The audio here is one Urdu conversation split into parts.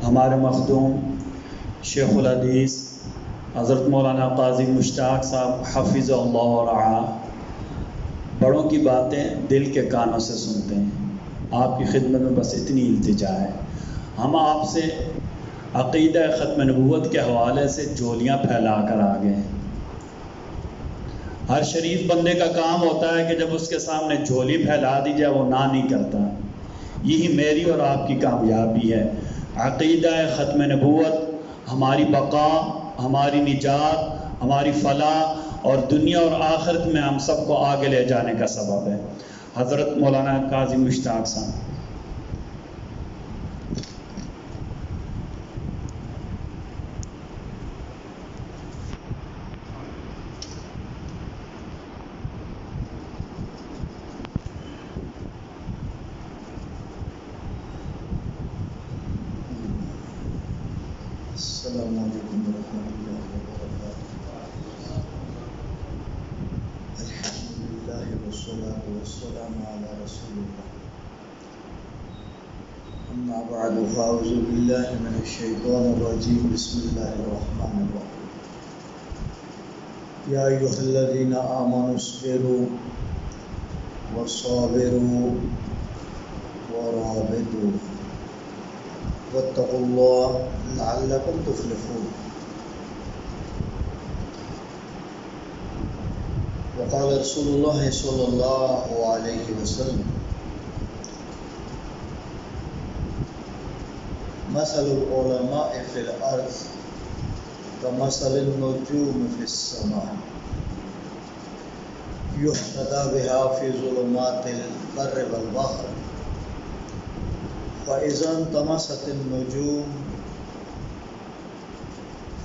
ہمارے مخدوم شیخ الحدیث حضرت مولانا قاضی مشتاق صاحب حفظ اللہ و رعاہ بڑوں کی باتیں دل کے کانوں سے سنتے ہیں. آپ کی خدمت میں بس اتنی التجا ہے. ہم آپ سے عقیدہ ختم نبوت کے حوالے سے جولیاں پھیلا کر آ گئے ہیں. ہر شریف بندے کا کام ہوتا ہے کہ جب اس کے سامنے جھولی پھیلا دی جائے وہ نہ نہیں کرتا. یہی میری اور آپ کی کامیابی ہے. عقیدہ ختم نبوت ہماری بقا، ہماری نجات، ہماری فلاح اور دنیا اور آخرت میں ہم سب کو آگے لے جانے کا سبب ہے. حضرت مولانا قاضی مشتاق صاحب. السلام علیکم ورحمۃ اللہ وبرکاتہ. الحمدللہ والصلاۃ والسلام علی رسول اللہ. اما بعد فاعوذ باللہ من الشیطان الرجیم. بسم اللہ الرحمن الرحیم. یا ایھا الذین آمنوا اصبروا وصابروا ورابطوا واتقوا اللہ لعلکم تفلحون. وقال رسول اللہ صلی اللہ علیہ وسلم مثل العلماء فی الارض کمثل النجوم فی السماء یهتدی بها فی ظلمات البر والبحر فإذا انطمست النجوم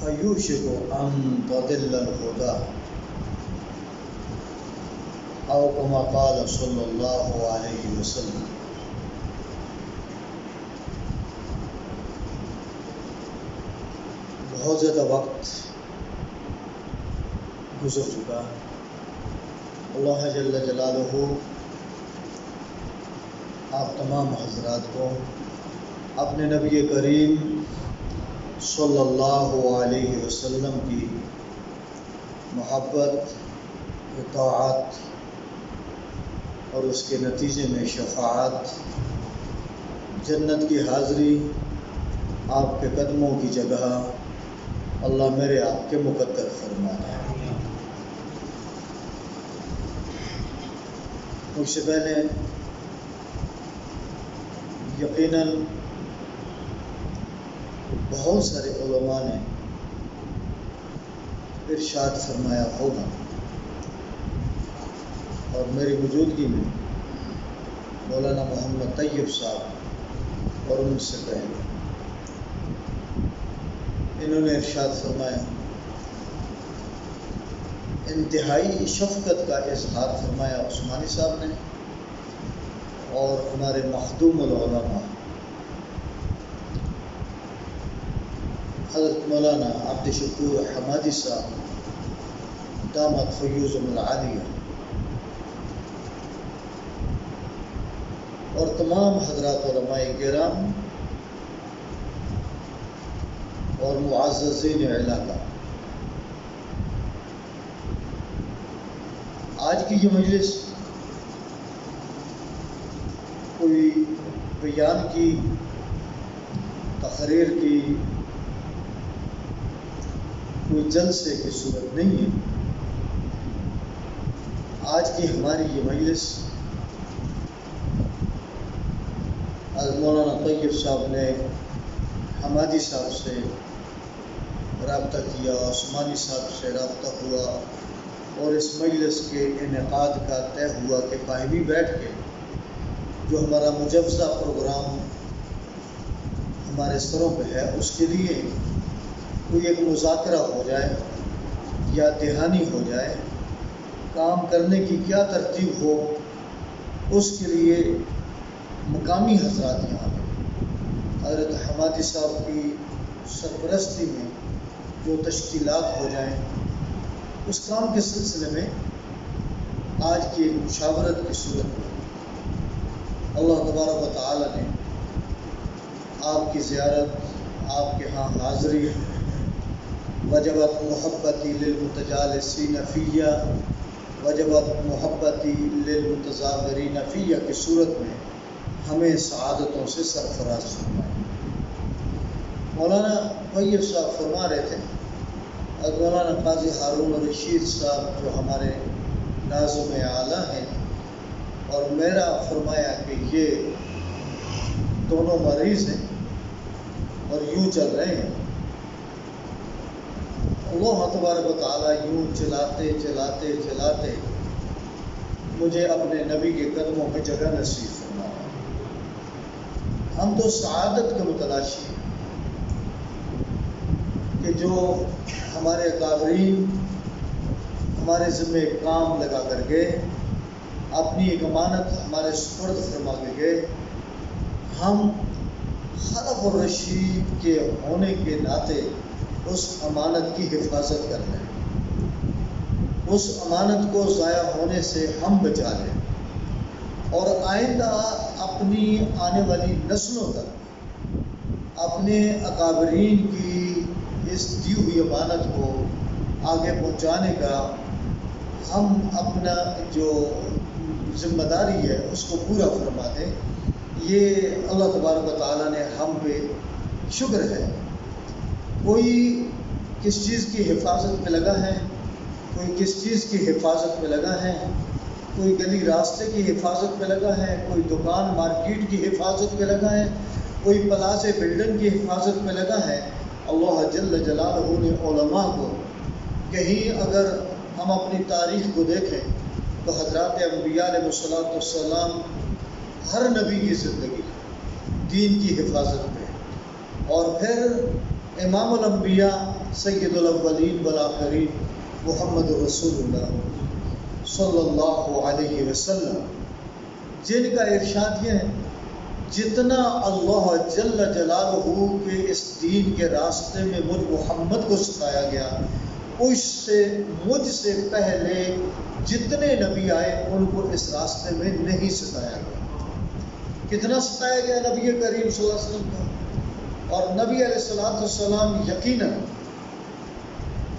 فيوشك أن تضل الهدى أو كما قال صلى الله عليه وسلم. بہت زیادہ وقت گزر چکا. اللہ جل جلالہ آپ تمام حضرات کو اپنے نبی کریم صلی اللہ علیہ وسلم کی محبت، اطاعت اور اس کے نتیجے میں شفاعت، جنت کی حاضری، آپ کے قدموں کی جگہ اللہ میرے آپ کے مقدر فرمائے. مجھ سے پہلے یقیناً بہت سارے علماء نے ارشاد فرمایا ہوگا، اور میری موجودگی میں مولانا محمد طیب صاحب اور ان سے پہلے انہوں نے ارشاد فرمایا. انتہائی شفقت کا اظہار فرمایا عثمانی صاحب نے اور ہمارے مخدوم العلماء حضرت مولانا عبد الشکور حمادی صاحب دامت فیوزہم العالیہ اور تمام حضرات علماء کرام اور معززین علاقہ. آج کی یہ مجلس کوئی بیان کی، تقریر کی، کوئی جلسے کی صورت نہیں ہے. آج کی ہماری یہ مجلس مولانا طیب صاحب نے حمادی صاحب سے رابطہ کیا، عثمانی صاحب سے رابطہ ہوا اور اس مجلس کے انعقاد کا طے ہوا کہ باہمی بیٹھ کے جو ہمارا مجوزہ پروگرام ہمارے سروں پہ ہے اس کے لیے کوئی ایک مذاکرہ ہو جائے یا دہانی ہو جائے، کام کرنے کی کیا ترتیب ہو، اس کے لیے مقامی حضرات یہاں حضرت حمادی صاحب کی سرپرستی میں جو تشکیلات ہو جائیں، اس کام کے سلسلے میں آج کی ایک مشاورت کی صورت میں اللہ تبارک و تعالی نے آپ کی زیارت آپ کے ہاں حاضری وجبت محبتی للمتجالسین فیہ وجبت محبتی للمتزاورین فیہ کی صورت میں ہمیں سعادتوں سے سرفراز فرمائیں۔ مولانا طیب صاحب فرما رہے تھے، اور مولانا قاضی ہارون رشید صاحب جو ہمارے ناظم اعلیٰ ہیں، اور میرا فرمایا کہ یہ دونوں مریض ہیں اور یوں چل رہے ہیں۔ اللہ تبارک و تعالیٰ یوں چلاتے چلاتے چلاتے مجھے اپنے نبی کے قدموں پہ جگہ نصیب فرمایا۔ ہم تو سعادت کے متلاشی ہیں کہ جو ہمارے اکابرین ہمارے ذمہ کام لگا کر گئے، اپنی ایک امانت ہمارے سپرد فرما کے گئے، ہم خلف الرشید کے ہونے کے ناطے اس امانت کی حفاظت کر لیں، اس امانت کو ضائع ہونے سے ہم بچا لیں، اور آئندہ اپنی آنے والی نسلوں تک اپنے اکابرین کی اس دی ہوئی امانت کو آگے پہنچانے کا ہم اپنا جو ذمہ داری ہے اس کو پورا فرما دیں۔ یہ اللہ تبارک و تعالیٰ نے ہم پہ شکر ہے۔ کوئی کس چیز کی حفاظت میں لگا ہے، کوئی کس چیز کی حفاظت میں لگا ہے، کوئی گلی راستے کی حفاظت میں لگا ہے، کوئی دکان مارکیٹ کی حفاظت میں لگا ہے، کوئی پلازے بلڈنگ کی حفاظت میں لگا ہے۔ اللہ جل جلالہ نے علماء کو کہیں اگر ہم اپنی تاریخ کو دیکھیں تو حضرات انبیاء علیہ السلام ہر نبی کی زندگی دین کی حفاظت میں، اور پھر امام الانبیاء سید الاولین والآخرین محمد رسول اللہ صلی اللہ علیہ وسلم، جن کا ارشاد یہ ہے جتنا اللہ جل جلالہ کے اس دین کے راستے میں مجھ محمد کو ستایا گیا، اس سے مجھ سے پہلے جتنے نبی آئے ان کو اس راستے میں نہیں ستایا گیا۔ کتنا ستایا گیا نبی کریم صلی اللہ علیہ وسلم کو، اور نبی علیہ السلام یقیناً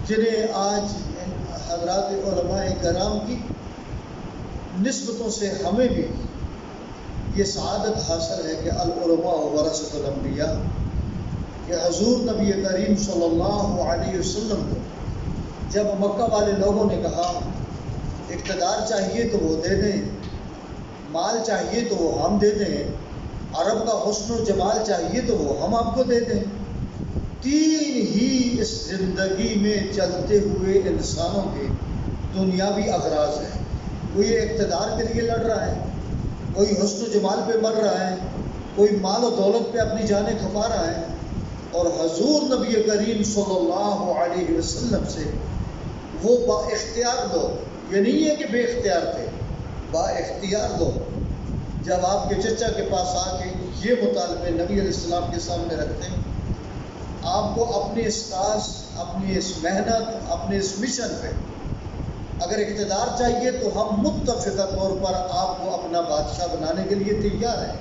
جنہیں آج حضرات علماء کرام کی نسبتوں سے ہمیں بھی یہ سعادت حاصل ہے کہ العلماء ورثۃ الانبیاء، کہ حضور نبی کریم صلی اللہ علیہ وسلم کو جب مکہ والے لوگوں نے کہا اقتدار چاہیے تو وہ دے دیں، مال چاہیے تو وہ ہم دے دیں، عرب کا حسن و جمال چاہیے تو وہ ہم آپ کو دے دیں، تین ہی اس زندگی میں چلتے ہوئے انسانوں کے دنیاوی اغراض ہیں۔ کوئی اقتدار کے لیے لڑ رہا ہے، کوئی حسن و جمال پہ مر رہا ہے، کوئی مال و دولت پہ اپنی جانیں کھپا رہا ہے، اور حضور نبی کریم صلی اللہ علیہ وسلم سے وہ با اختیار لوگ، یہ نہیں ہے کہ بے اختیار تھے، با اختیار لوگ جب آپ کے چچا کے پاس آ کے یہ مطالبے نبی علیہ السلام کے سامنے رکھتے ہیں، آپ کو اپنے اس کاسٹ، اپنی اس محنت، اپنے اس مشن پہ اگر اقتدار چاہیے تو ہم متفقہ طور پر آپ کو اپنا بادشاہ بنانے کے لیے تیار ہیں،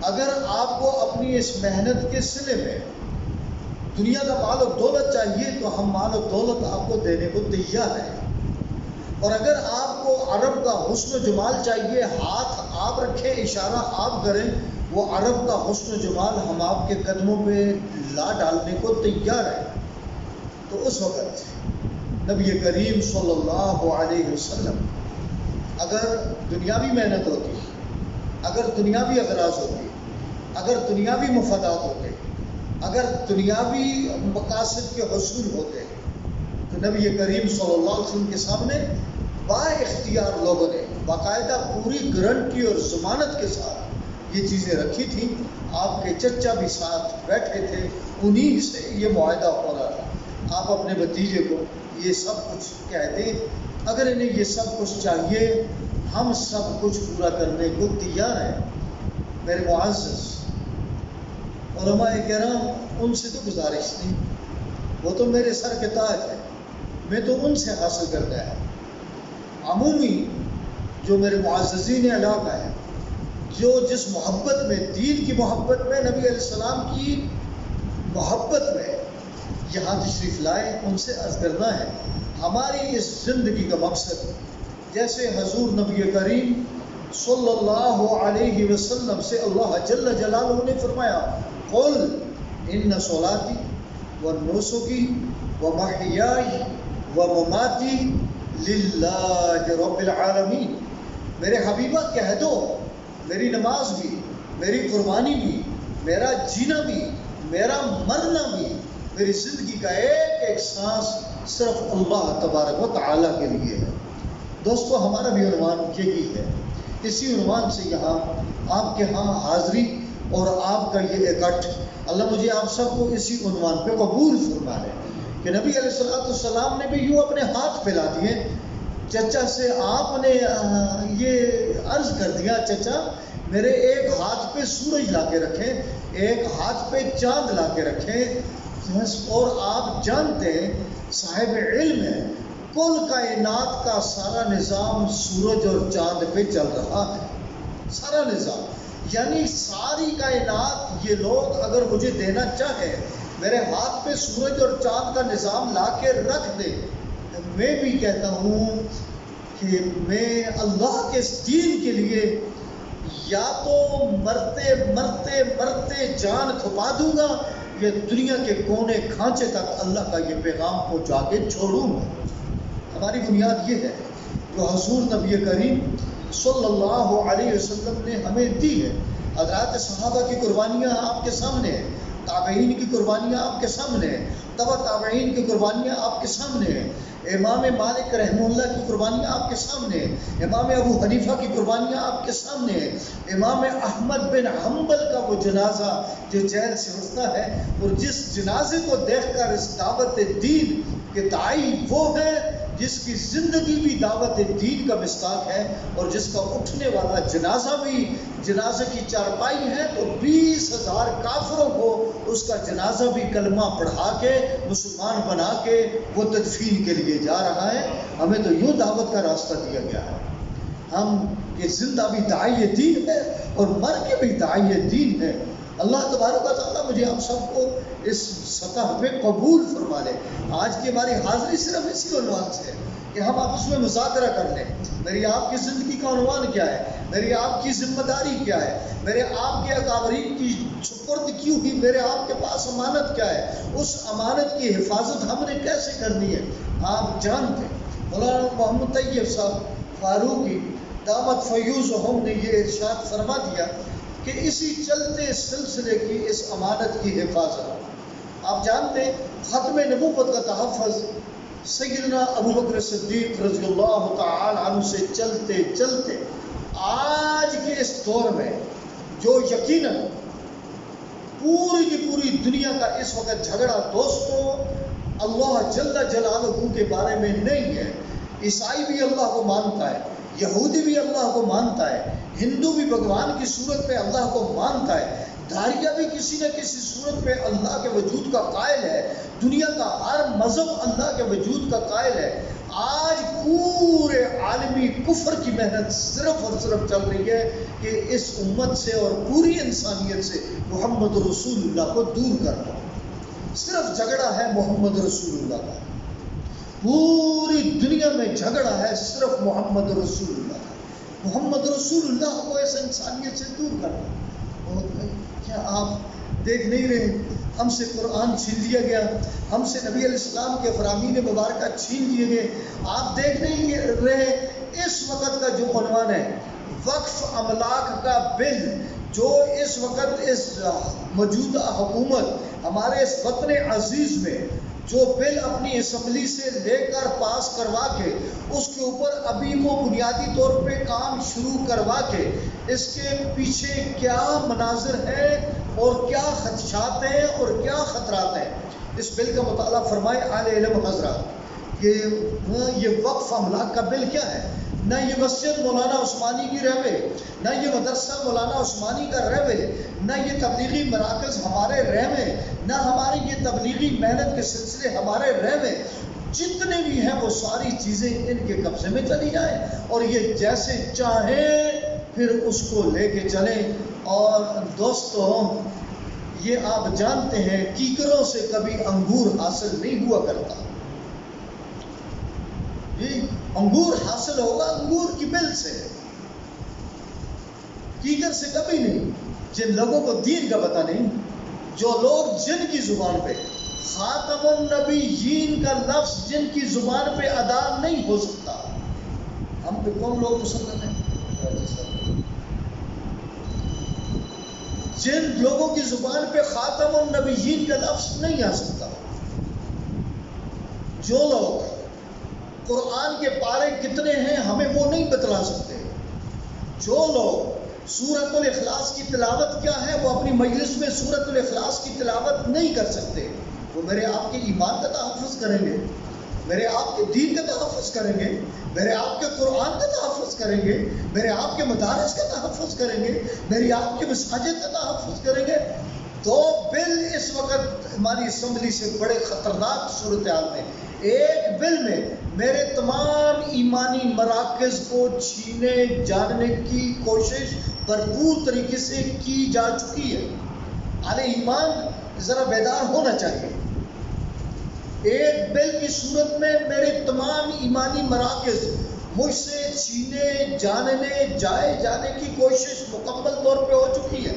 اگر آپ کو اپنی اس محنت کے صلے میں دنیا کا مال و دولت چاہیے تو ہم مال و دولت آپ کو دینے کو تیار ہیں، اور اگر آپ کو عرب کا حسن و جمال چاہیے، ہاتھ آپ رکھیں، اشارہ آپ کریں، وہ عرب کا حسن و جمال ہم آپ کے قدموں پہ لا ڈالنے کو تیار ہیں۔ تو اس وقت نبی کریم صلی اللہ علیہ وسلم اگر دنیاوی محنت ہوتی، اگر دنیاوی اغراض ہوتی، اگر دنیاوی مفادات ہوتے، اگر دنیاوی مقاصد کے حصول ہوتے، تو نبی کریم صلی اللہ علیہ وسلم کے سامنے با اختیار لوگوں نے باقاعدہ پوری گارنٹی اور ضمانت کے ساتھ یہ چیزیں رکھی تھیں۔ آپ کے چچا بھی ساتھ بیٹھے تھے، انہی سے یہ معاہدہ ہو رہا تھا۔ آپ اپنے بھتیجے کو یہ سب کچھ کہہ دیں، اگر انہیں یہ سب کچھ چاہیے ہم سب کچھ پورا کرنے کو تیار ہیں۔ میرے معزز علماء کرام، ان سے تو گزارش نہیں، وہ تو میرے سر کے تاج ہے، میں تو ان سے حاصل کرتا ہے۔ عمومی جو میرے معززین علاقہ ہیں، جو جس محبت میں، دین کی محبت میں، نبی علیہ السلام کی محبت میں یہاں تشریف لائے، ان سے عرض کرنا ہے ہماری اس زندگی کا مقصد، جیسے حضور نبی کریم صلی اللہ علیہ وسلم سے اللہ جل جلالہ نے فرمایا قل ان صلاتی و نسکی و محیائی و مماتی للہ رب العالمین، میرے حبیبہ کہہ دو میری نماز بھی، میری قربانی بھی، میرا جینا بھی، میرا مرنا بھی، میری زندگی کا ایک ایک سانس صرف اللہ تبارک و تعالیٰ کے لیے ہے۔ دوستو ہمارا بھی عنوان یہی ہے، اسی عنوان سے یہاں آپ کے ہاں حاضری اور آپ کا یہ اکٹھ، اللہ مجھے آپ سب کو اسی عنوان پہ قبول فرما لے کہ نبی علیہ السلام نے بھی یوں اپنے ہاتھ پھیلا دیے، چچا سے آپ نے یہ عرض کر دیا چچا میرے ایک ہاتھ پہ سورج لا کے رکھیں، ایک ہاتھ پہ چاند لا کے رکھیں، اور آپ جانتے ہیں صاحب علم ہے کل کائنات کا سارا نظام سورج اور چاند پہ چل رہا ہے، سارا نظام، یعنی ساری کائنات یہ لوگ اگر مجھے دینا چاہیں میرے ہاتھ پہ سورج اور چاند کا نظام لا کے رکھ دے، میں بھی کہتا ہوں کہ میں اللہ کے اس دین کے لیے یا تو مرتے مرتے مرتے جان کھپا دوں گا یا دنیا کے کونے کھانچے تک اللہ کا یہ پیغام پہنچا کے چھوڑوں گا۔ ہماری بنیاد یہ ہے جو حضور نبی کریم صلی اللہ علیہ وسلم نے ہمیں دی ہے۔ حضرات صحابہ کی قربانیاں آپ کے سامنے ہیں، تابعین کی قربانیاں آپ کے سامنے ہیں، تبع تابعین کی قربانیاں آپ کے سامنے ہیں، امام مالک رحمہ اللہ کی قربانیاں آپ کے سامنے ہیں، امام ابو حنیفہ کی قربانیاں آپ کے سامنے ہیں، امام احمد بن حنبل کا وہ جنازہ جو جیل سے اٹھتا ہے اور جس جنازے کو دیکھ کر اس دعوت دین کے داعی وہ ہے جس کی زندگی بھی دعوت دین کا مصداق ہے اور جس کا اٹھنے والا جنازہ بھی جنازے کی چارپائی ہے تو 20,000 کافروں کو اس کا جنازہ بھی کلمہ پڑھا کے مسلمان بنا کے وہ تدفین کے لیے جا رہا ہے۔ ہمیں تو یوں دعوت کا راستہ دیا گیا ہے، ہم یہ زندہ بھی داعی دین ہے اور مر کے بھی داعی دین ہے۔ اللہ تبارک و تعالیٰ مجھے آپ سب کو اس سطح پہ قبول فرما لے۔ آج کی ہماری حاضری صرف اسی عنوان سے ہے کہ ہم آپس میں مذاکرہ کر لیں، میری آپ کی زندگی کا عنوان کیا ہے، میری آپ کی ذمہ داری کیا ہے، میرے آپ کے اکابرین کی سپرد کی ہوئی میرے آپ کے پاس امانت کیا ہے، اس امانت کی حفاظت ہم نے کیسے کرنی ہے۔ آپ جانتے مولانا محمد طیب صاحب فاروقی دامت فیوز ہم نے یہ ارشاد فرما دیا کہ اسی چلتے سلسلے کی اس امانت کی حفاظت، آپ جانتے ہیں ختم نبوت کا تحفظ سیدنا ابو بکر صدیق رضی اللہ تعالی عنہ سے چلتے چلتے آج کے اس دور میں جو یقیناً پوری کی پوری دنیا کا اس وقت جھگڑا دوستوں اللہ جل جلالہ کے بارے میں نہیں ہے۔ عیسائی بھی اللہ کو مانتا ہے، یہودی بھی اللہ کو مانتا ہے، ہندو بھی بھگوان کی صورت پہ اللہ کو مانتا ہے، دھاریہ بھی کسی نہ کسی صورت پہ اللہ کے وجود کا قائل ہے، دنیا کا ہر مذہب اللہ کے وجود کا قائل ہے۔ آج پورے عالمی کفر کی محنت صرف اور صرف چل رہی ہے کہ اس امت سے اور پوری انسانیت سے محمد رسول اللہ کو دور کرنا، صرف جھگڑا ہے محمد رسول اللہ کا، پوری دنیا میں جھگڑا ہے صرف محمد رسول اللہ کا، محمد رسول اللہ کو اس انسانیت سے دور کرنا۔ اور کیا آپ دیکھ نہیں رہے ہم سے قرآن چھین لیا گیا، ہم سے نبی علیہ السلام کے فرامین مبارکہ چھین لیے گئے، آپ دیکھ نہیں رہے اس وقت کا جو عنوان ہے وقف املاک کا بل، جو اس وقت اس موجودہ حکومت ہمارے اس وطن عزیز میں جو بل اپنی اسمبلی سے لے کر پاس کروا کے اس کے اوپر ابھی وہ بنیادی طور پہ کام شروع کروا کے اس کے پیچھے کیا مناظر ہیں اور کیا خدشات ہیں اور کیا خطرات ہیں، اس بل کا مطالعہ فرمائے اہل علم حضرات کہ یہ وقف املاک کا بل کیا ہے۔ نہ یہ مسجد مولانا عثمانی کی رہوے، نہ یہ مدرسہ مولانا عثمانی کا رہوے، نہ یہ تبلیغی مراکز ہمارے رہوے، نہ ہماری یہ تبلیغی محنت کے سلسلے ہمارے رہوے، جتنے بھی ہیں وہ ساری چیزیں ان کے قبضے میں چلی جائیں اور یہ جیسے چاہیں پھر اس کو لے کے چلیں۔ اور دوستوں یہ آپ جانتے ہیں کیکروں سے کبھی انگور حاصل نہیں ہوا کرتا. انگور حاصل ہوگا انگور کی بل سے، کیکر سے کبھی نہیں. جن لوگوں کو دین کا پتہ نہیں، جو لوگ جن کی زبان پہ خاتم النبیین کا لفظ جن کی زبان پہ ادا نہیں ہو سکتا. ہم پہ کون لوگ مسلط ہیں؟ جن لوگوں کی زبان پہ خاتم النبیین کا لفظ نہیں آ سکتا، جو لوگ قرآن کے پارے کتنے ہیں ہمیں وہ نہیں بتلا سکتے، جو لوگ سورۃ الاخلاص کی تلاوت کیا ہے وہ اپنی مجلس میں سورۃ الاخلاص کی تلاوت نہیں کر سکتے، وہ میرے آپ کے ایمان کا تحفظ کریں گے، میرے آپ کے دین کا تحفظ کریں گے، میرے آپ کے قرآن کا تحفظ کریں گے، میرے آپ کے مدارس کا تحفظ کریں گے، میری آپ کے مساجد کا تحفظ کریں گے. دو بل اس وقت ہماری اسمبلی سے بڑے خطرناک صورتحال میں، ایک بل میں میرے تمام ایمانی مراکز کو چھینے جاننے کی کوشش بھرپور طریقے سے کی جا چکی ہے. اہل ایمان ذرا بیدار ہونا چاہیے. ایک بل کی صورت میں میرے تمام ایمانی مراکز مجھ سے چھینے جانے کی کوشش مکمل طور پہ ہو چکی ہے.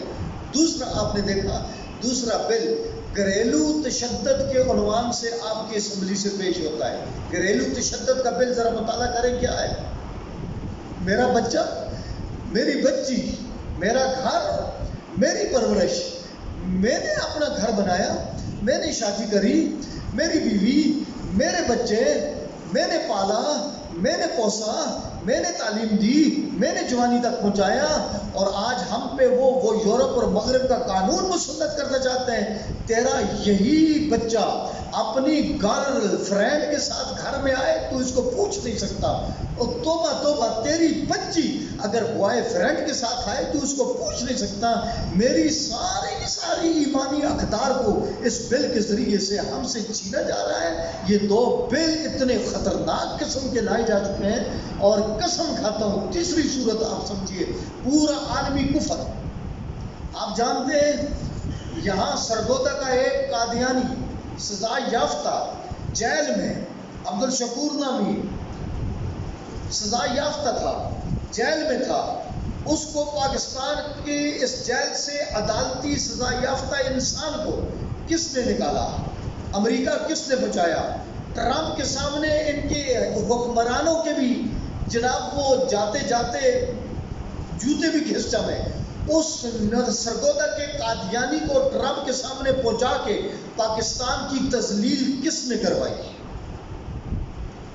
دوسرا آپ نے دیکھا، دوسرا بل گھریلو تشدد کے عنوان سے آپ کی اسمبلی سے پیش ہوتا ہے. گھریلو تشدد کا بل ذرا مطالعہ کریں کیا ہے. میرا بچہ، میری بچی، میرا گھر، میری پرورش، میں نے اپنا گھر بنایا، میں نے شادی کری، میری بیوی، میرے بچے میں نے پالا، میں نے پوسا، میں نے تعلیم دی، میں نے جوانی تک پہنچایا، اور آج ہم پہ وہ یورپ اور مغرب کا قانون مسلط کرنا چاہتے ہیں. تیرا یہی بچہ اپنی گرل فرینڈ کے ساتھ گھر میں آئے تو اس کو پوچھ نہیں سکتا. اور توبہ توبہ، تیری بچی اگر بوائے فرینڈ کے ساتھ آئے تو اس کو پوچھ نہیں سکتا. میری ساری کی ساری ایمانی اقدار کو اس بل کے ذریعے سے ہم سے چھینا جا رہا ہے. یہ دو بل اتنے خطرناک قسم کے لائے جا چکے ہیں، اور قسم کھاتا ہوں تیسری صورت آپ سمجھیے، پورا عالمی کفر. آپ جانتے ہیں یہاں سرگودا کا ایک قادیانی سزا یافتہ جیل میں، عبدالشکور نامی سزا یافتہ تھا، جیل میں تھا. اس کو پاکستان کی اس جیل سے عدالتی سزا یافتہ انسان کو کس نے نکالا؟ امریکہ کس نے بچایا؟ ٹرمپ کے سامنے ان کے حکمرانوں کے بھی جناب وہ جاتے جاتے جوتے بھی گھس جائے. اس سرگودا کے قادیانی کو ٹرمپ کے سامنے پہنچا کے پاکستان کی تذلیل کس نے کروائی؟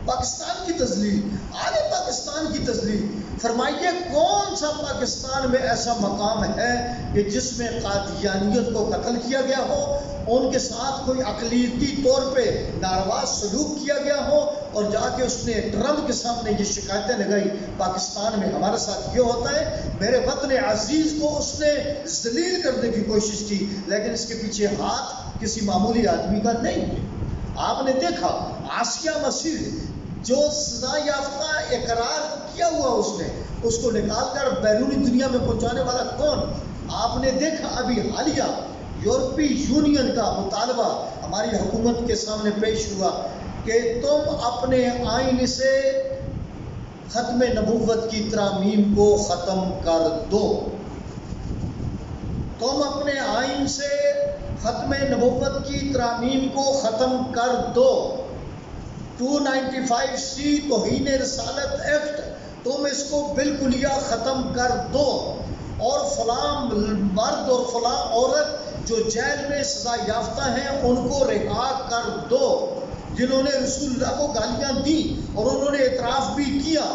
پاکستان کی تذلیل، آلے پاکستان کی تذلیل. فرمائیے کون سا پاکستان میں ایسا مقام ہے کہ جس میں قادیانیت کو قتل کیا گیا ہو، ان کے ساتھ کوئی اقلیتی طور پہ ناروا سلوک کیا گیا ہو، اور جا کے اس نے ٹرمپ کے سامنے یہ شکایتیں لگائی پاکستان میں ہمارے ساتھ یہ ہوتا ہے. میرے وطن عزیز کو اس نے ذلیل کرنے کی کوشش کی، لیکن اس کے پیچھے ہاتھ کسی معمولی آدمی کا نہیں ہے. آپ نے دیکھا آسیہ مسیح جو سزا یافتہ اقرار کیا ہوا، اس کو نکال کر بیرونی دنیا میں پہنچانے والا کون؟ آپ نے دیکھا ابھی حالیہ یورپی یونین کا مطالبہ ہماری حکومت کے سامنے پیش ہوا کہ تم اپنے آئین سے ختم نبوت کی ترامیم کو ختم کر دو. تم اپنے آئین سے ختم نبوت کی ترامیم کو ختم کر دو. 295C توہین رسالت ایکٹ، تم اس کو بالکلیہ ختم کر دو، اور فلاں مرد اور فلاں عورت جو جیل میں سزا یافتہ ہیں ان کو رہا کر دو، جنہوں نے رسول اللہ کو گالیاں دی اور انہوں نے اعتراف بھی کیا.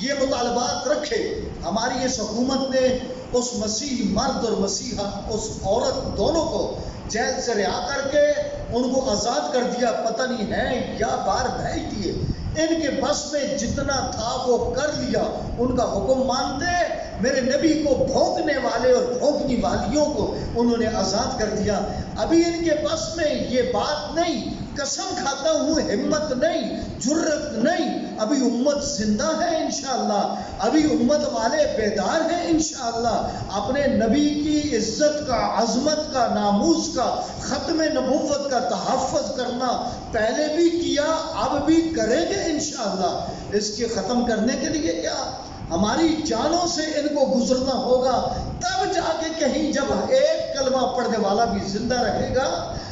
یہ مطالبات رکھے. ہماری اس حکومت نے اس مسیح مرد اور مسیحا اس عورت دونوں کو جیل سے رہا کر کے ان کو آزاد کر دیا. پتہ نہیں ہے یا بار بھیج دیے. ان کے بس میں جتنا تھا وہ کر لیا. ان کا حکم مانتے میرے نبی کو بھونکنے والے اور بھونکنے والیوں کو انہوں نے آزاد کر دیا. ابھی ان کے بس میں یہ بات نہیں قسم کھاتا ہوں ہمت نہیں، جرت نہیں، ابھی امت زندہ ہے انشاءاللہ، ابھی امت والے بیدار ہیں انشاءاللہ، اپنے نبی کی عزت کا، عظمت کا، ناموس کا، ختم نبوت کا تحفظ کرنا پہلے بھی کیا، اب بھی کریں گے انشاءاللہ۔ اس کے ختم کرنے کے لیے کیا ہماری جانوں سے ان کو گزرنا ہوگا، تب جا کے کہیں جب ایک کلمہ پڑھنے والا بھی زندہ رہے گا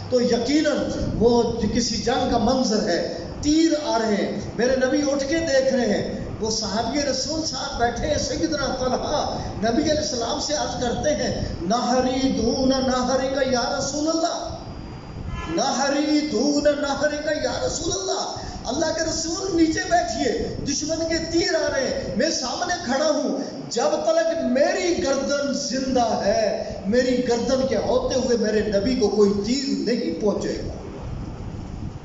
تو یقیناً وہ کسی جنگ کا منظر ہے، تیر آ رہے ہیں، میرے نبی اٹھ کے دیکھ رہے ہیں، وہ صحابی رسول صاحب بیٹھے ہیں، سیدنا طلحہ نبی علیہ السلام سے عرض کرتے ہیں نہری دون نہری کا یا رسول اللہ، نہری دون نہری کا یا رسول اللہ، اللہ کے رسول نیچے بیٹھیے، دشمن کے تیر آ رہے ہیں، میں سامنے کھڑا ہوں، جب تک میری گردن زندہ ہے، میری گردن کے ہوتے ہوئے میرے نبی کو کوئی تیر نہیں پہنچے گا،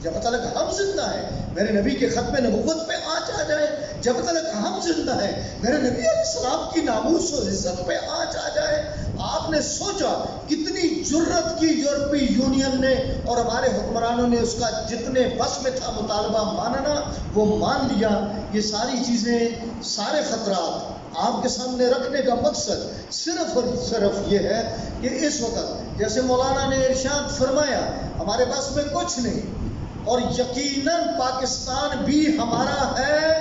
جب تک ہم زندہ ہیں، میرے نبی کے ختم نبوت پہ آنچ آ جائے، جب تک ہم زندہ ہیں، میرے نبی علیہ السلام کی ناموس و عزت پہ آنچ آ جائے۔ آپ نے سوچا کتنی جرت کی یورپی یونین نے اور ہمارے حکمرانوں نے اس کا جتنے بس میں تھا مطالبہ ماننا وہ مان لیا۔ یہ ساری چیزیں، سارے خطرات آپ کے سامنے رکھنے کا مقصد صرف اور صرف یہ ہے کہ اس وقت جیسے مولانا نے ارشاد فرمایا ہمارے پاس میں کچھ نہیں، اور یقیناً پاکستان بھی ہمارا ہے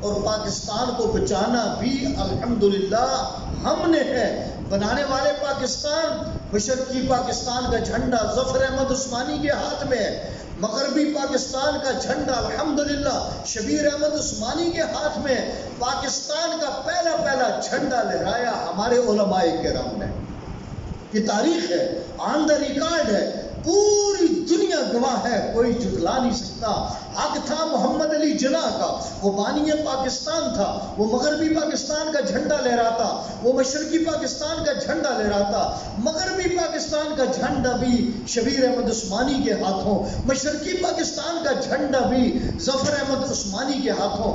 اور پاکستان کو بچانا بھی الحمدللہ ہم نے ہے۔ بنانے والے پاکستان، مشرقی پاکستان کا جھنڈا ظفر احمد عثمانی کے ہاتھ میں ہے، مغربی پاکستان کا جھنڈا الحمدللہ شبیر احمد عثمانی کے ہاتھ میں ہے۔ پاکستان کا پہلا جھنڈا لہرایا ہمارے علماء کرام نے، یہ تاریخ ہے، آن دا ریکارڈ ہے، پوری دنیا گواہ ہے، کوئی جھٹلا نہیں سکتا۔ حق تھا محمد علی جناح کا، وہ بانی پاکستان تھا، وہ مغربی پاکستان کا جھنڈا لہراتا، وہ مشرقی پاکستان کا جھنڈا لہراتا، مغربی پاکستان کا جھنڈا بھی شبیر احمد عثمانی کے ہاتھوں، مشرقی پاکستان کا جھنڈا بھی ظفر احمد عثمانی کے ہاتھوں۔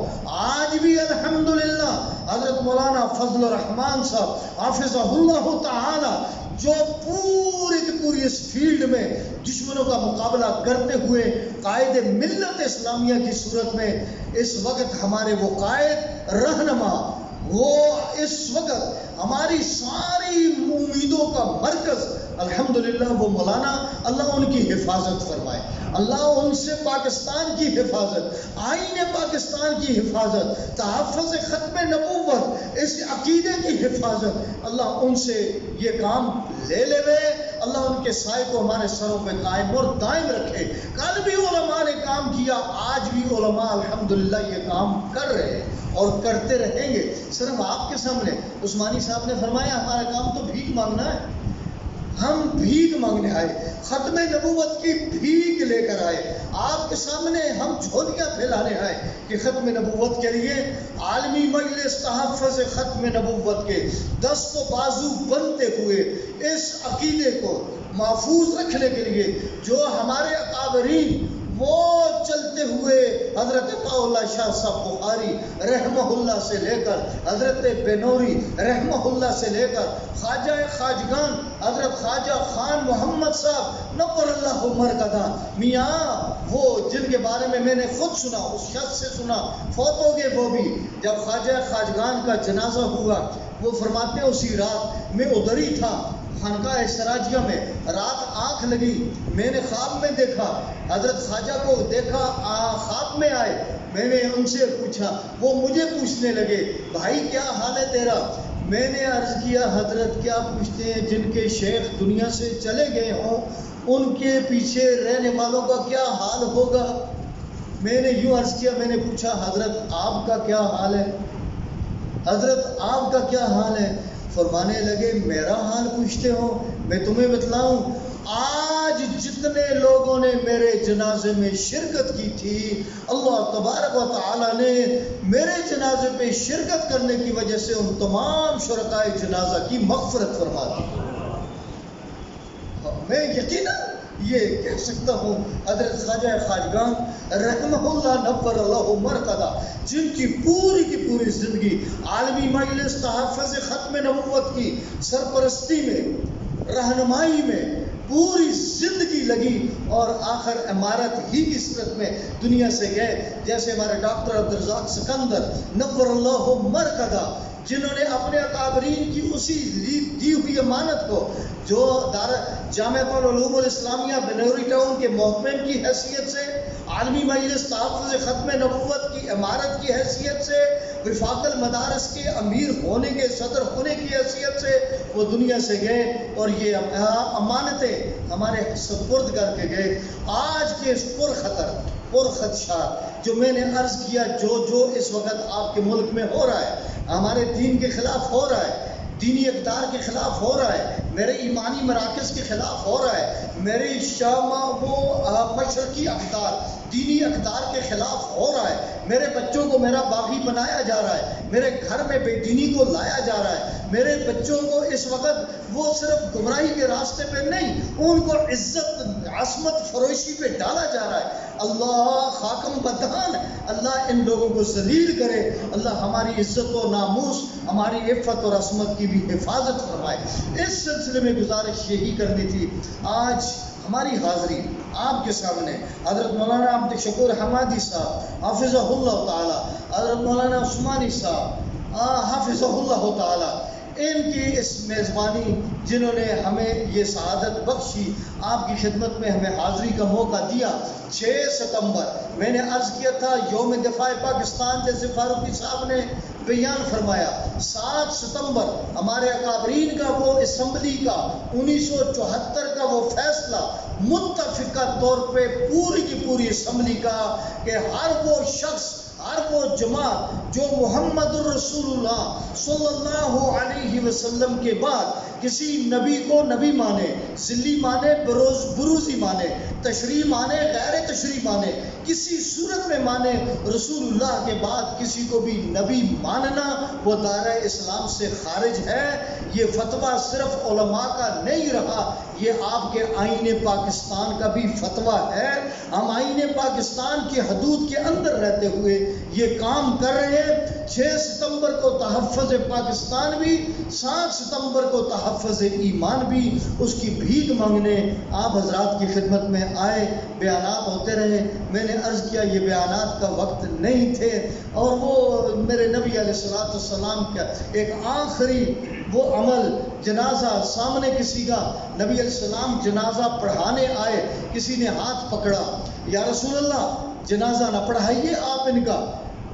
آج بھی الحمدللہ حضرت مولانا فضل الرحمان صاحب حافظہ اللہ تعالی جو پوری کی پوری اس فیلڈ میں دشمنوں کا مقابلہ کرتے ہوئے قائد ملت اسلامیہ کی صورت میں اس وقت ہمارے وہ قائد رہنما، وہ اس وقت ہماری ساری امیدوں کا مرکز الحمدللہ وہ مولانا، اللہ ان کی حفاظت فرمائے، اللہ ان سے پاکستان کی حفاظت، آئین پاکستان کی حفاظت، تحفظ ختم نبوت، اس عقیدے کی حفاظت، اللہ ان سے یہ کام لے اللہ ان کے سائے کو ہمارے سروں پہ قائم اور دائم رکھے۔ کل بھی علماء نے کام کیا، آج بھی علماء الحمدللہ یہ کام کر رہے ہیں اور کرتے رہیں گے۔ صرف آپ کے سامنے عثمانی صاحب نے فرمایا ہمارا کام تو بھیک مانگنا ہے، ہم بھیک مانگنے آئے، ختم نبوت کی بھیک لے کر آئے، آپ کے سامنے ہم جھولیاں پھیلانے آئے کہ ختم نبوت کے لیے عالمی مجلس تحفظ ختم نبوت کے دست و بازو بنتے ہوئے اس عقیدے کو محفوظ رکھنے کے لیے جو ہمارے اکابرین وہ چلتے ہوئے حضرت اللہ شاہ صاحب بخاری رحمہ اللہ سے لے کر حضرت بنوری رحمہ اللہ سے لے کر خواجہ خواجگان حضرت خواجہ خان محمد صاحب نور اللہ مرکزہ میاں، وہ جن کے بارے میں نے خود سنا، اس شخص سے سنا، فوت ہو گئے وہ بھی، جب خواجہ خواجگان کا جنازہ ہوا وہ فرماتے ہیں اسی رات میں ادھر ہی تھا خانقاہ سراجیہ میں، رات آنکھ لگی، میں نے خواب میں دیکھا، حضرت خواجہ کو دیکھا خواب میں آئے، میں نے ان سے پوچھا، وہ مجھے پوچھنے لگے بھائی کیا حال ہے تیرا؟ میں نے عرض کیا حضرت کیا پوچھتے ہیں، جن کے شیخ دنیا سے چلے گئے ہوں ان کے پیچھے رہنے والوں کا کیا حال ہوگا؟ میں نے یوں عرض کیا، میں نے پوچھا حضرت آپ کا کیا حال ہے؟ حضرت آپ کا کیا حال ہے؟ فرمانے لگے میرا حال پوچھتے ہو، میں تمہیں بتلاؤں، آج جتنے لوگوں نے میرے جنازے میں شرکت کی تھی اللہ تبارک و تعالی نے میرے جنازے پہ شرکت کرنے کی وجہ سے ان تمام شرکائے جنازہ کی مغفرت فرما دی۔ میں یقیناً یہ کہہ سکتا ہوں حضرت خواجہ خواجگان رحمہ اللہ نور اللہ مرقدہ جن کی پوری زندگی عالمی مجلس تحفظ ختم نبوت کی سرپرستی میں، رہنمائی میں، پوری زندگی لگی اور آخر عمارت ہی کی صورت میں دنیا سے گئے. جیسے ہمارے ڈاکٹر عبدالرزاق سکندر نور اللہ مرقدہ، جنہوں نے اپنے اکابرین کی اسی دی ہوئی امانت کو، جو جامعۃ العلوم الاسلامیہ بنوری ٹاؤن کے محتمم کی حیثیت سے، عالمی مجلس تحفظ ختم نبوت کی عمارت کی حیثیت سے، وفاق المدارس کے امیر ہونے کے، صدر ہونے کی حیثیت سے وہ دنیا سے گئے اور یہ امانتیں ہمارے سپرد کر کے گئے. آج کے اس پرخدشہ جو میں نے عرض کیا، جو اس وقت آپ کے ملک میں ہو رہا ہے، ہمارے دین کے خلاف ہو رہا ہے، دینی اقدار کے خلاف ہو رہا ہے، میرے ایمانی مراکز کے خلاف ہو رہا ہے، میرے مشرقی اقدار، دینی اقدار کے خلاف ہو رہا ہے، میرے بچوں کو میرا باغی بنایا جا رہا ہے، میرے گھر میں بے دینی کو لایا جا رہا ہے، میرے بچوں کو اس وقت وہ صرف گمراہی کے راستے پہ نہیں، ان کو عزت عصمت فروشی پہ ڈالا جا رہا ہے. اللہ خاکم بدان، اللہ ان لوگوں کو ذلیل کرے، اللہ ہماری عزت و ناموس، ہماری عفت اور عصمت کی بھی حفاظت فرمائے. اس سلسلے میں گزارش یہی کرنی تھی. آج ہماری حاضری آپ کے سامنے حضرت مولانا عبد شکور حمادی صاحب حافظہ اللہ تعالی، حضرت مولانا عثمانی صاحب حافظہ اللہ تعالی، ان کی اس میزبانی جنہوں نے ہمیں یہ سعادت بخشی، آپ کی خدمت میں ہمیں حاضری کا موقع دیا. 6 ستمبر میں نے عرض کیا تھا یوم دفاع پاکستان، جیسے فاروقی صاحب نے بیان فرمایا. 7 ستمبر ہمارے اکابرین کا وہ اسمبلی کا 1974 کا وہ فیصلہ متفقہ طور پہ پوری کی پوری اسمبلی کا کہ ہر وہ شخص، ہر وہ جماعت جو محمد الرسول اللہ صلی اللہ علیہ وسلم کے بعد کسی نبی کو نبی مانے، ذلی مانے، بروزی مانے، تشریح مانے، غیر تشریح مانے، کسی صورت میں مانے، رسول اللہ کے بعد کسی کو بھی نبی ماننا وہ دائرہ اسلام سے خارج ہے. یہ فتویٰ صرف علماء کا نہیں رہا، یہ آپ کے آئین پاکستان کا بھی فتویٰ ہے. ہم آئین پاکستان کی حدود کے اندر رہتے ہوئے یہ کام کر رہے ہیں. 6 ستمبر کو تحفظ پاکستان بھی، 7 ستمبر کو تحفظ ایمان بھی، اس کی بھیک مانگنے آپ حضرات کی خدمت میں آئے. بیانات ہوتے رہے. میں نے عرض کیا یہ بیانات کا وقت نہیں تھے، اور وہ میرے نبی علیہ السلام کا ایک آخری وہ عمل، جنازہ سامنے کسی کا، نبی علیہ السلام جنازہ پڑھانے آئے، کسی نے ہاتھ پکڑا، یا رسول اللہ جنازہ نہ پڑھائیے آپ ان کا،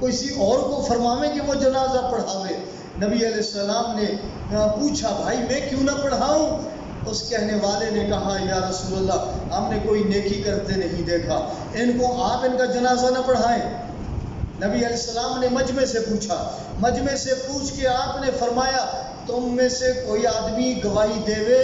کسی اور کو فرماویں کہ وہ جنازہ پڑھاوے. نبی علیہ السلام نے پوچھا بھائی میں کیوں نہ پڑھاؤں؟ اس کہنے والے نے کہا یا رسول اللہ ہم نے کوئی نیکی کرتے نہیں دیکھا، ان کو آپ ان کا جنازہ نہ پڑھائیں. نبی علیہ السلام نے مجمع سے پوچھا، مجمع سے پوچھ کے آپ نے فرمایا تم میں سے کوئی آدمی گواہی دے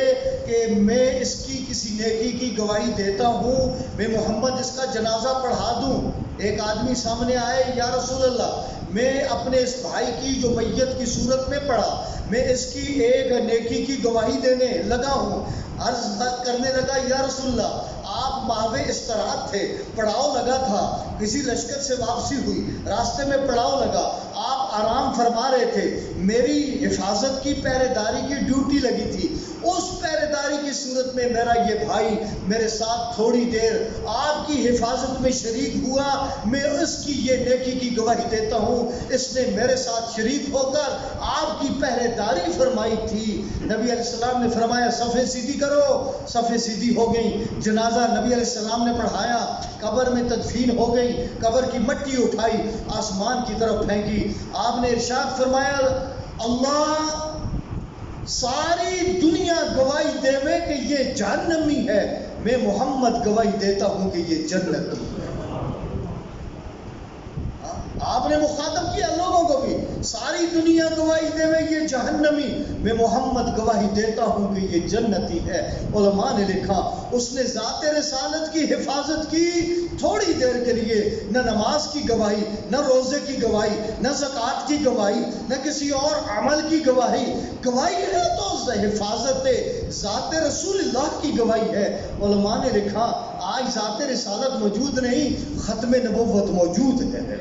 کہ میں اس کی کسی نیکی کی گواہی دیتا ہوں، میں محمد اس کا جنازہ پڑھا دوں. ایک آدمی سامنے آئے، یا رسول اللہ میں اپنے اس بھائی کی جو میت کی صورت میں پڑھا، میں اس کی ایک نیکی کی گواہی دینے لگا ہوں. عرض کرنے لگا یا رسول اللہ آپ ماہو استراحت تھے، پڑاؤ لگا تھا، کسی لشکر سے واپسی ہوئی، راستے میں پڑاؤ لگا، آپ آرام فرما رہے تھے، میری حفاظت کی پہرے داری کی ڈیوٹی لگی تھی، اس پہرے داری کی صورت میں میرا یہ بھائی میرے ساتھ تھوڑی دیر آپ کی حفاظت میں شریک ہوا، میں اس کی یہ نیکی کی گواہی دیتا ہوں اس نے میرے ساتھ شریک ہو کر آپ کی پہرے داری فرمائی تھی. نبی علیہ السلام نے فرمایا صفیں سیدھی کرو، صفیں سیدھی ہو گئی. جنازہ نبی علیہ السلام نے پڑھایا، قبر میں تدفین ہو گئی، قبر کی مٹی اٹھائی، آسمان کی طرف پھینکی. آپ نے ارشاد فرمایا اللہ ساری دنیا گواہی دے کہ یہ جہنمی ہے، میں محمد گواہی دیتا ہوں کہ یہ جنتی ہے. آپ نے مخاطب کیا لوگوں کو بھی، ساری دنیا گواہی دے یہ جہنمی، میں محمد گواہی دیتا ہوں کہ یہ جنتی ہے. علماء نے لکھا اس نے ذات رسالت کی حفاظت کی تھوڑی دیر کے لیے، نہ نماز کی گواہی، نہ روزے کی گواہی، نہ زکوٰۃ کی گواہی، نہ کسی اور عمل کی گواہی. گواہی ہے تو حفاظت ذات رسول اللہ کی گواہی ہے. علماء نے لکھا آج ذات رسالت موجود نہیں، ختم نبوت موجود ہے.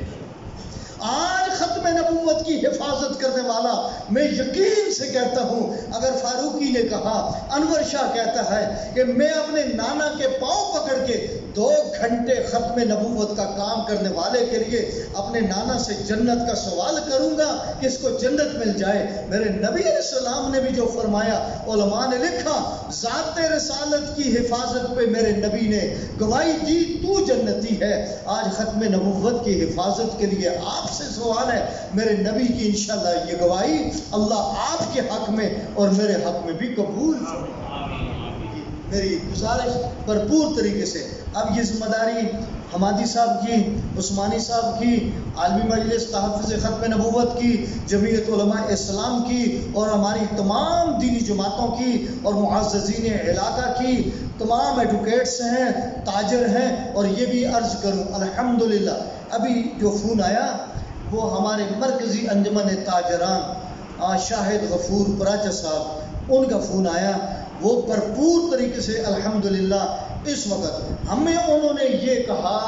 آج ختم ختم نبوت کی حفاظت کرنے والا میں یقین سے کہتا ہوں، اگر فاروقی نے کہا، انور شاہ کہتا ہے کہ میں اپنے نانا کے پاؤں پکڑ کے 2 گھنٹے ختم نبوت کا کام کرنے والے کے لیے اپنے نانا سے جنت کا سوال کروں گا کہ اس کو جنت مل جائے۔ میرے نبی علیہ السلام نے بھی جو فرمایا، علماء نے لکھا، ذات رسالت کی حفاظت پہ میرے نبی نے گواہی دی تو جنتی ہے۔ آج ختم نبوت کی حفاظت کے لیے آپ سے سوال ہے، میرے نبی کی انشاءاللہ یہ گواہی اللہ آپ کے حق میں اور میرے حق میں بھی قبول میری گزارش بھرپور طریقے سے۔ اب یہ ذمہ داری حمادی صاحب کی، عثمانی صاحب کی، عالمی مجلس تحفظ ختم نبوت کی، جمعیت علماء اسلام کی، اور ہماری تمام دینی جماعتوں کی، اور معززین علاقہ کی، تمام ایڈوکیٹس ہیں، تاجر ہیں۔ اور یہ بھی عرض کروں الحمدللہ ابھی جو فون آیا وہ ہمارے مرکزی انجمن تاجران شاہد غفور پراچا صاحب، ان کا فون آیا، وہ بھرپور طریقے سے الحمدللہ اس وقت ہمیں انہوں نے یہ کہا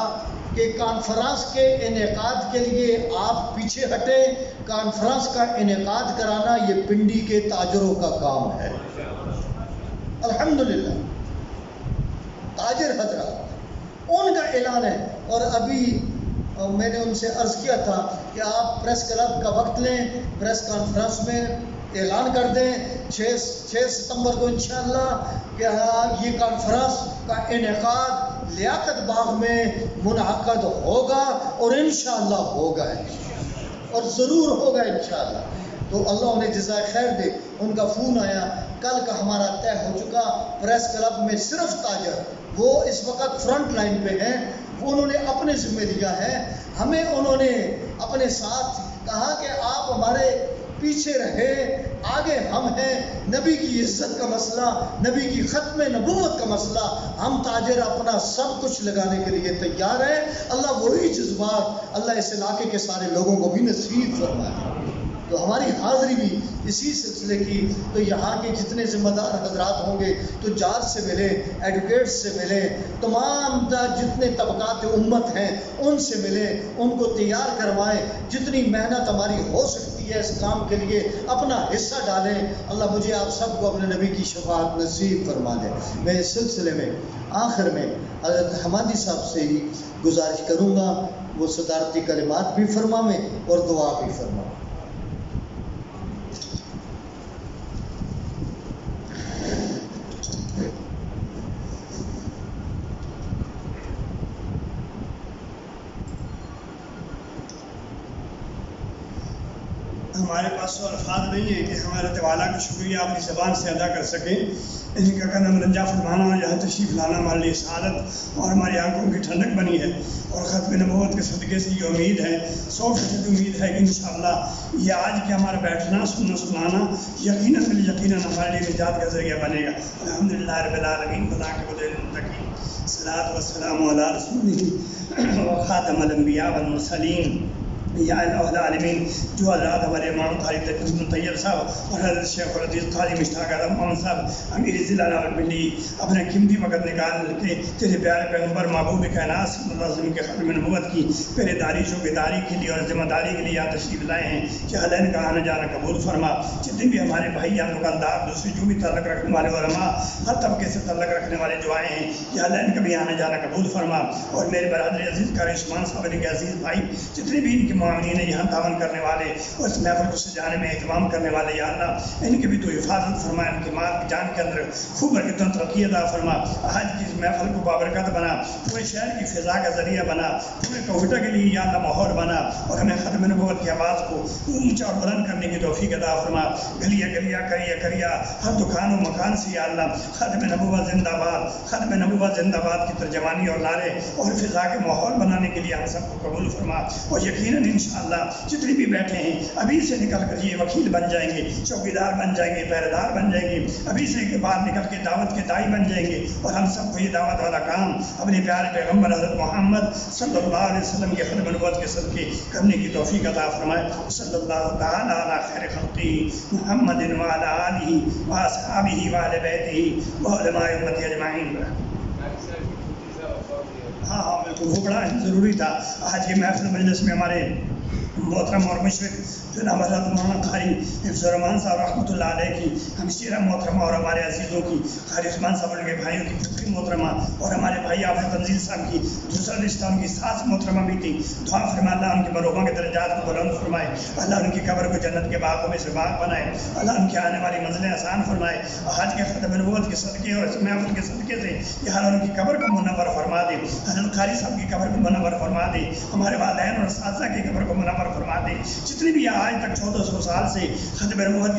کہ کانفرنس کے انعقاد کے لیے آپ پیچھے ہٹیں، کانفرنس کا انعقاد کرانا یہ پنڈی کے تاجروں کا کام ہے۔ الحمدللہ تاجر حضرات ان کا اعلان ہے۔ اور ابھی میں نے ان سے عرض کیا تھا کہ آپ پریس کلب کا وقت لیں، پریس کانفرنس میں اعلان کر دیں 6 ستمبر کو انشاءاللہ کہ یہ کانفرنس کا انعقاد لیاقت باغ میں منعقد ہوگا، اور انشاءاللہ ہوگا، اور ضرور ہوگا انشاءاللہ۔ تو اللہ انہیں جزائے خیر دے۔ ان کا فون آیا، کل کا ہمارا طے ہو چکا، پریس کلب میں صرف تاجر، وہ اس وقت فرنٹ لائن پہ ہیں، وہ انہوں نے اپنے ذمہ لیا ہے۔ ہمیں انہوں نے اپنے ساتھ کہا کہ آپ ہمارے پیچھے رہے، آگے ہم ہیں۔ نبی کی عزت کا مسئلہ، نبی کی ختم نبوت کا مسئلہ، ہم تاجر اپنا سب کچھ لگانے کے لیے تیار ہیں۔ اللہ وہی جذبات اللہ اس علاقے کے سارے لوگوں کو بھی نصیب فرمائے۔ تو ہماری حاضری بھی اسی سلسلے کی، تو یہاں کے جتنے ذمہ دار حضرات ہوں گے تو جاج سے ملیں، ایڈوکیٹس سے ملیں، تمام جتنے طبقات امت ہیں ان سے ملیں، ان کو تیار کروائیں، جتنی محنت ہماری ہو سکتی ہے اس کام کے لیے اپنا حصہ ڈالیں۔ اللہ مجھے آپ سب کو اپنے نبی کی شفاعت نصیب فرما دے۔ میں اس سلسلے میں آخر میں حضرت حمادی صاحب سے ہی گزارش کروں گا وہ صدارتی کلمات بھی فرمائیں اور دعا بھی فرمائیں۔ ہمارے پاس تو الفاظ نہیں ہے کہ ہمارے تعالیٰ کا شکریہ اپنی زبان سے ادا کر سکیں۔ ان کا قدم رنجا فرمانا اور یہاں تشریف لانا ہمارے لیے سعادت اور ہماری آنکھوں کی ٹھنڈک بنی ہے، اور ختم نبوت کے صدقے سے یہ امید ہے، 100% امید ہے کہ انشاءاللہ یہ آج کے ہمارا بیٹھنا سننا سنانا یقیناً ہمارے لیے نجات کا ذریعہ بنے گا۔ الحمدللہ رب العالمین، والعاقبۃ للمتقین، الصلاۃ والسلام علی رسولہ وخاتم الانبیاء والمرسلین۔ یا الہ العالمین، جو حضرات ہمارے امام قاری طیب صاحب اور حضرت شیخ العزیز قاری مشتاق اعظم محمد صاحب امیر ضلع راولپنڈی اپنے قیمتی وقت نکال کے تیرے پیارے پیغمبر محبوب کائنات صلی اللہ علیہ وسلم کے ختم نبوت کی پہرے داری شوقداری کے لیے اور ذمہ داری کے لیے یہاں تشریف لائے ہیں کہ حلین کا آنا جانا قبول فرما۔ جتنے بھی ہمارے بھائی یہاں دکاندار دوسری جو بھی تعلق رکھنے والے علماء ہر طبقے سے تعلق رکھنے والے جو آئے ہیں کہ حلین کا بھی آنا جانا قبول فرما، اور میرے برادر عزیز قاری عثمان صاحب علی کے عزیز بھائی جتنے بھی ان کے معاونین ہیں یہاں تعاون کرنے والے اور اس محفل کو سجانے میں اہتمام کرنے والے، یا اللہ ان کی بھی تو حفاظت فرما، ان کے مال جان کے اندر خوب برکت و ترقی عطا فرما، آج کی اس محفل کو بابرکت بنا، پورے شہر کی فضا کا ذریعہ بنا، پورے کوئٹہ کے لیے یا اللہ ماحول بنا، اور ہمیں ختم نبوت کی آواز کو اونچا اور بلند کرنے کی توفیق عطا فرما۔ گلیاں گلیاں کریا کریا ہر دکان و مکان سے یا اللہ ختم نبوت زندہ باد، ختم نبوت زندہ باد کی ترجمانی اور نعرے اور فضا کے ماحول بنانے کے لیے ہم سب کو قبول فرما، اور یقیناً انشاءاللہ جتنے بھی بیٹھے ہیں ابھی سے نکل کر یہ وکیل بن جائیں گے، چوکیدار بن جائیں گے، پہرے دار بن جائیں گے، ابھی سے کے بعد نکل کے دعوت کے داعی بن جائیں گے، اور ہم سب کو یہ دعوت والا کام اپنے پیارے پیغمبر حضرت محمد صلی اللہ علیہ وسلم کے ختم نبوت کے صدقے کرنے کی توفیق عطا فرمائے۔ صلی اللہ تعالی علی خیر خلقہ محمد وعلی آلہ واصحابہ وآل بیتہ وعلماء امتی اجمعین۔ ہاں بالکل وہ بڑا ضروری تھا۔ آج کے محفل مجلس میں ہمارے محترم اور مشرق جناب حضرت مولانا قاری حفظ الرحمان صاحب رحمۃ اللہ علیہ کی ہمشیرہ محترمہ اور ہمارے عزیزوں کی قاری عثمان صاحب کے بھائیوں کی فکری محترمہ اور ہمارے بھائی حافظ تنزیل صاحب کی دوسرا اسلام کی ساس محترمہ بھی تھی. دعا فرما اللہ ان کے مروبوں کے درجات کو بلند فرمائے, اللہ ان کی قبر کو جنت کے باغوں میں سے باغ بنائے, اللہ ان کی آنے والی منزلیں آسان فرمائے, حج کے ختم نبوت کے صدقے اور اس محفل کے صدقے سے یہ حال ان کی قبر کو منور فرما دے, حضرت قاری صاحب کی قبر کو منور فرما دے, ہمارے والدین اور اساتذہ کی قبر کو منور فرما دے. جتنی بھی آج تک 1400 سال سے ختم نبوت کی